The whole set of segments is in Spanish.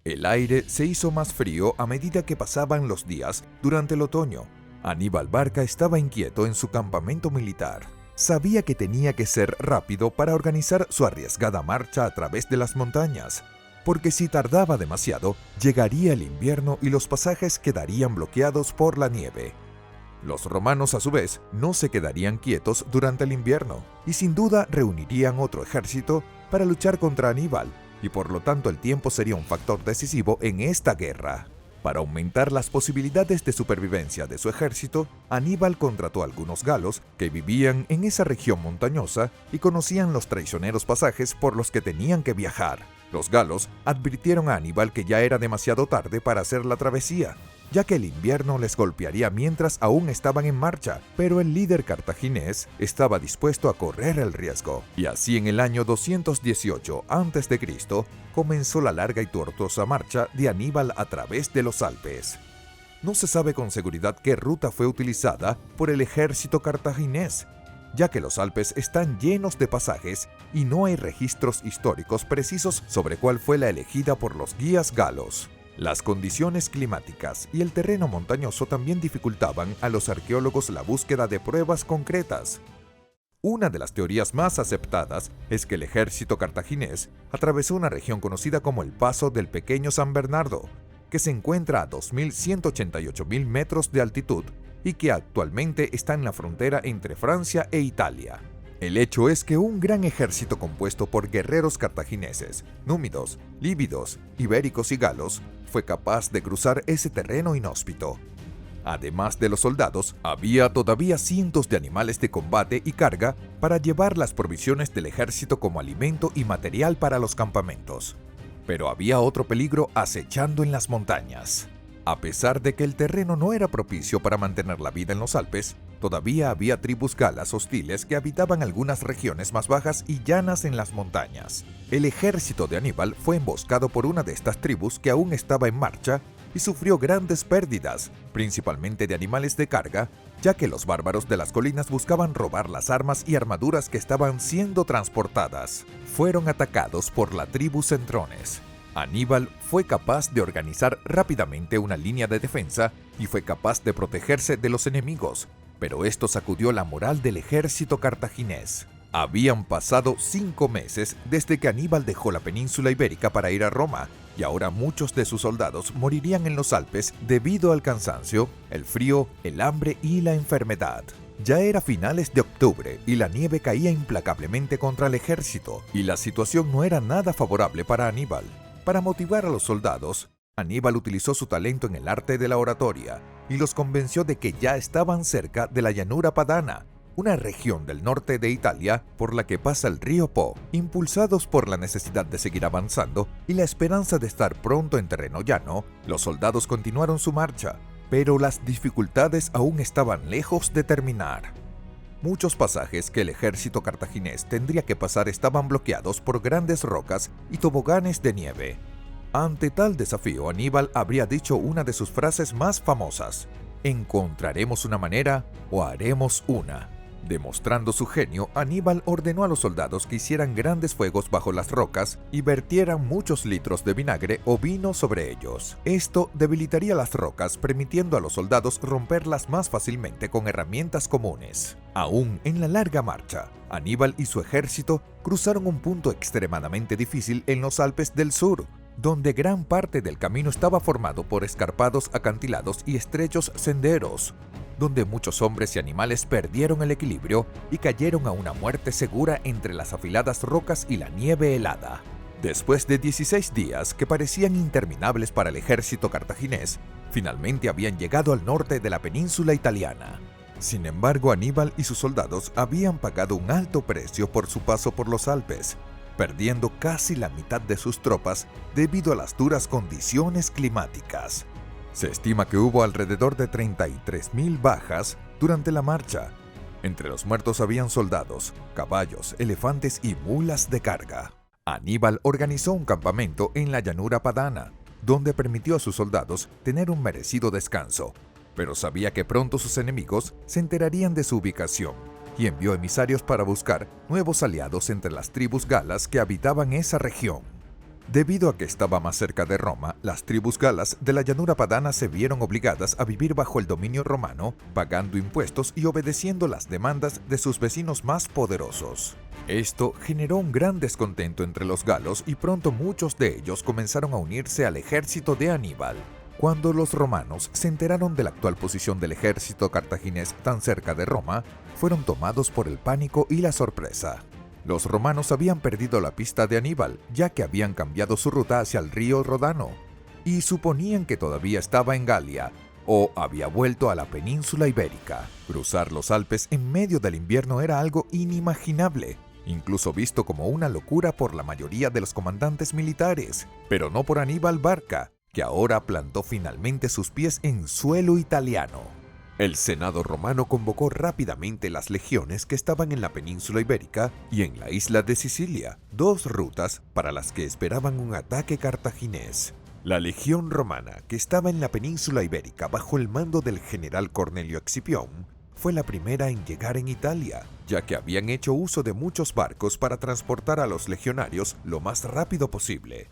El aire se hizo más frío a medida que pasaban los días durante el otoño. Aníbal Barca estaba inquieto en su campamento militar. Sabía que tenía que ser rápido para organizar su arriesgada marcha a través de las montañas, porque si tardaba demasiado, llegaría el invierno y los pasajes quedarían bloqueados por la nieve. Los romanos, a su vez, no se quedarían quietos durante el invierno y sin duda reunirían otro ejército para luchar contra Aníbal, y por lo tanto el tiempo sería un factor decisivo en esta guerra. Para aumentar las posibilidades de supervivencia de su ejército, Aníbal contrató a algunos galos que vivían en esa región montañosa y conocían los traicioneros pasajes por los que tenían que viajar. Los galos advirtieron a Aníbal que ya era demasiado tarde para hacer la travesía, ya que el invierno les golpearía mientras aún estaban en marcha, pero el líder cartaginés estaba dispuesto a correr el riesgo. Y así en el año 218 a.C. comenzó la larga y tortuosa marcha de Aníbal a través de los Alpes. No se sabe con seguridad qué ruta fue utilizada por el ejército cartaginés, ya que los Alpes están llenos de pasajes y no hay registros históricos precisos sobre cuál fue la elegida por los guías galos. Las condiciones climáticas y el terreno montañoso también dificultaban a los arqueólogos la búsqueda de pruebas concretas. Una de las teorías más aceptadas es que el ejército cartaginés atravesó una región conocida como el Paso del Pequeño San Bernardo, que se encuentra a 2.188.000 metros de altitud y que actualmente está en la frontera entre Francia e Italia. El hecho es que un gran ejército compuesto por guerreros cartagineses, númidos, líbidos, ibéricos y galos fue capaz de cruzar ese terreno inhóspito. Además de los soldados, había todavía cientos de animales de combate y carga para llevar las provisiones del ejército como alimento y material para los campamentos. Pero había otro peligro acechando en las montañas. A pesar de que el terreno no era propicio para mantener la vida en los Alpes, todavía había tribus galas hostiles que habitaban algunas regiones más bajas y llanas en las montañas. El ejército de Aníbal fue emboscado por una de estas tribus que aún estaba en marcha y sufrió grandes pérdidas, principalmente de animales de carga, ya que los bárbaros de las colinas buscaban robar las armas y armaduras que estaban siendo transportadas. Fueron atacados por la tribu Centrones. Aníbal fue capaz de organizar rápidamente una línea de defensa y fue capaz de protegerse de los enemigos, pero esto sacudió la moral del ejército cartaginés. Habían pasado 5 meses desde que Aníbal dejó la península ibérica para ir a Roma, y ahora muchos de sus soldados morirían en los Alpes debido al cansancio, el frío, el hambre y la enfermedad. Ya era finales de octubre y la nieve caía implacablemente contra el ejército, y la situación no era nada favorable para Aníbal. Para motivar a los soldados, Aníbal utilizó su talento en el arte de la oratoria y los convenció de que ya estaban cerca de la llanura padana, una región del norte de Italia por la que pasa el río Po. Impulsados por la necesidad de seguir avanzando y la esperanza de estar pronto en terreno llano, los soldados continuaron su marcha, pero las dificultades aún estaban lejos de terminar. Muchos pasajes que el ejército cartaginés tendría que pasar estaban bloqueados por grandes rocas y toboganes de nieve. Ante tal desafío, Aníbal habría dicho una de sus frases más famosas: «Encontraremos una manera o haremos una». Demostrando su genio, Aníbal ordenó a los soldados que hicieran grandes fuegos bajo las rocas y vertieran muchos litros de vinagre o vino sobre ellos. Esto debilitaría las rocas, permitiendo a los soldados romperlas más fácilmente con herramientas comunes. Aún en la larga marcha, Aníbal y su ejército cruzaron un punto extremadamente difícil en los Alpes del sur, donde gran parte del camino estaba formado por escarpados acantilados y estrechos senderos, donde muchos hombres y animales perdieron el equilibrio y cayeron a una muerte segura entre las afiladas rocas y la nieve helada. Después de 16 días que parecían interminables para el ejército cartaginés, finalmente habían llegado al norte de la península italiana. Sin embargo, Aníbal y sus soldados habían pagado un alto precio por su paso por los Alpes, perdiendo casi la mitad de sus tropas debido a las duras condiciones climáticas. Se estima que hubo alrededor de 33.000 bajas durante la marcha. Entre los muertos habían soldados, caballos, elefantes y mulas de carga. Aníbal organizó un campamento en la llanura padana, donde permitió a sus soldados tener un merecido descanso, pero sabía que pronto sus enemigos se enterarían de su ubicación y envió emisarios para buscar nuevos aliados entre las tribus galas que habitaban esa región. Debido a que estaba más cerca de Roma, las tribus galas de la llanura padana se vieron obligadas a vivir bajo el dominio romano, pagando impuestos y obedeciendo las demandas de sus vecinos más poderosos. Esto generó un gran descontento entre los galos y pronto muchos de ellos comenzaron a unirse al ejército de Aníbal. Cuando los romanos se enteraron de la actual posición del ejército cartaginés tan cerca de Roma, fueron tomados por el pánico y la sorpresa. Los romanos habían perdido la pista de Aníbal, ya que habían cambiado su ruta hacia el río Ródano, y suponían que todavía estaba en Galia, o había vuelto a la península ibérica. Cruzar los Alpes en medio del invierno era algo inimaginable, incluso visto como una locura por la mayoría de los comandantes militares, pero no por Aníbal Barca, que ahora plantó finalmente sus pies en suelo italiano. El Senado romano convocó rápidamente las legiones que estaban en la península ibérica y en la isla de Sicilia, dos rutas para las que esperaban un ataque cartaginés. La legión romana, que estaba en la península ibérica bajo el mando del general Cornelio Escipión, fue la primera en llegar en Italia, ya que habían hecho uso de muchos barcos para transportar a los legionarios lo más rápido posible.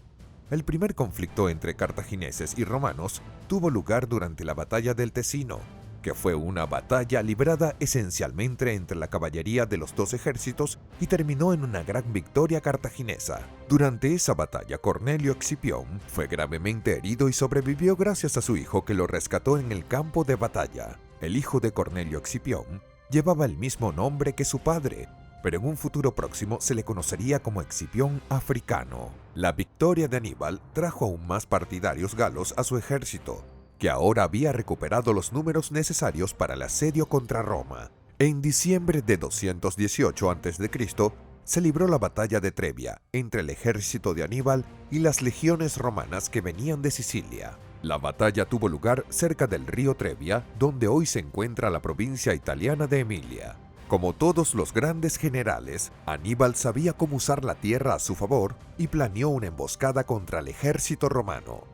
El primer conflicto entre cartagineses y romanos tuvo lugar durante la batalla del Tesino, que fue una batalla librada esencialmente entre la caballería de los dos ejércitos y terminó en una gran victoria cartaginesa. Durante esa batalla, Cornelio Escipión fue gravemente herido y sobrevivió gracias a su hijo que lo rescató en el campo de batalla. El hijo de Cornelio Escipión llevaba el mismo nombre que su padre, pero en un futuro próximo se le conocería como Escipión Africano. La victoria de Aníbal trajo aún más partidarios galos a su ejército, que ahora había recuperado los números necesarios para el asedio contra Roma. En diciembre de 218 a.C., se libró la batalla de Trebia entre el ejército de Aníbal y las legiones romanas que venían de Sicilia. La batalla tuvo lugar cerca del río Trebia, donde hoy se encuentra la provincia italiana de Emilia. Como todos los grandes generales, Aníbal sabía cómo usar la tierra a su favor y planeó una emboscada contra el ejército romano.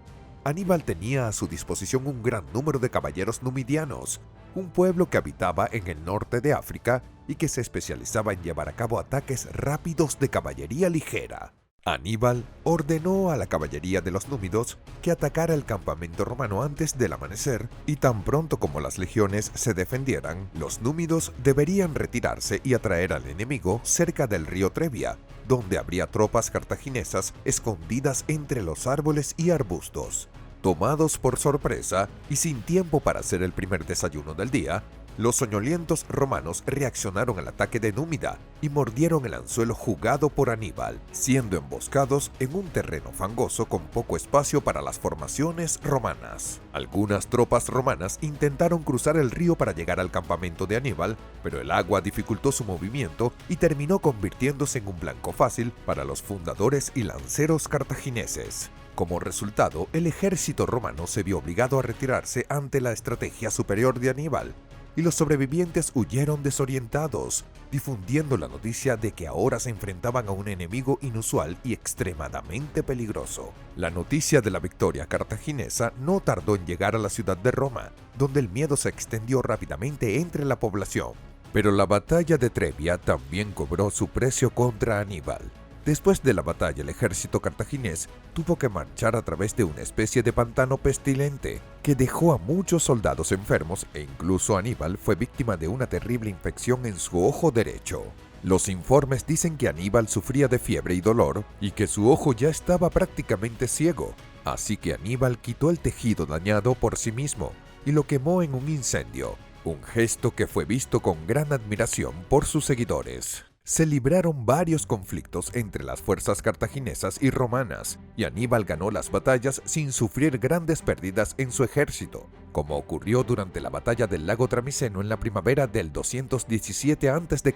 Aníbal tenía a su disposición un gran número de caballeros numidianos, un pueblo que habitaba en el norte de África y que se especializaba en llevar a cabo ataques rápidos de caballería ligera. Aníbal ordenó a la caballería de los númidos que atacara el campamento romano antes del amanecer, y tan pronto como las legiones se defendieran, los númidos deberían retirarse y atraer al enemigo cerca del río Trebia, donde habría tropas cartaginesas escondidas entre los árboles y arbustos. Tomados por sorpresa y sin tiempo para hacer el primer desayuno del día, los soñolientos romanos reaccionaron al ataque de Númida y mordieron el anzuelo jugado por Aníbal, siendo emboscados en un terreno fangoso con poco espacio para las formaciones romanas. Algunas tropas romanas intentaron cruzar el río para llegar al campamento de Aníbal, pero el agua dificultó su movimiento y terminó convirtiéndose en un blanco fácil para los fundadores y lanceros cartagineses. Como resultado, el ejército romano se vio obligado a retirarse ante la estrategia superior de Aníbal, y los sobrevivientes huyeron desorientados, difundiendo la noticia de que ahora se enfrentaban a un enemigo inusual y extremadamente peligroso. La noticia de la victoria cartaginesa no tardó en llegar a la ciudad de Roma, donde el miedo se extendió rápidamente entre la población. Pero la batalla de Trebia también cobró su precio contra Aníbal. Después de la batalla, el ejército cartaginés tuvo que marchar a través de una especie de pantano pestilente que dejó a muchos soldados enfermos, e incluso Aníbal fue víctima de una terrible infección en su ojo derecho. Los informes dicen que Aníbal sufría de fiebre y dolor y que su ojo ya estaba prácticamente ciego, así que Aníbal quitó el tejido dañado por sí mismo y lo quemó en un incendio, un gesto que fue visto con gran admiración por sus seguidores. Se libraron varios conflictos entre las fuerzas cartaginesas y romanas, y Aníbal ganó las batallas sin sufrir grandes pérdidas en su ejército, como ocurrió durante la batalla del lago Tramiseno en la primavera del 217 a.C.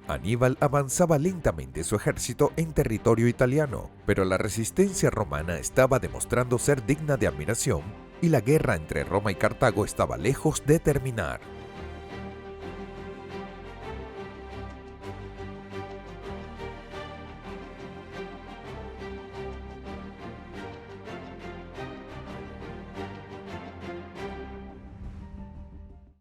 Aníbal avanzaba lentamente su ejército en territorio italiano, pero la resistencia romana estaba demostrando ser digna de admiración y la guerra entre Roma y Cartago estaba lejos de terminar.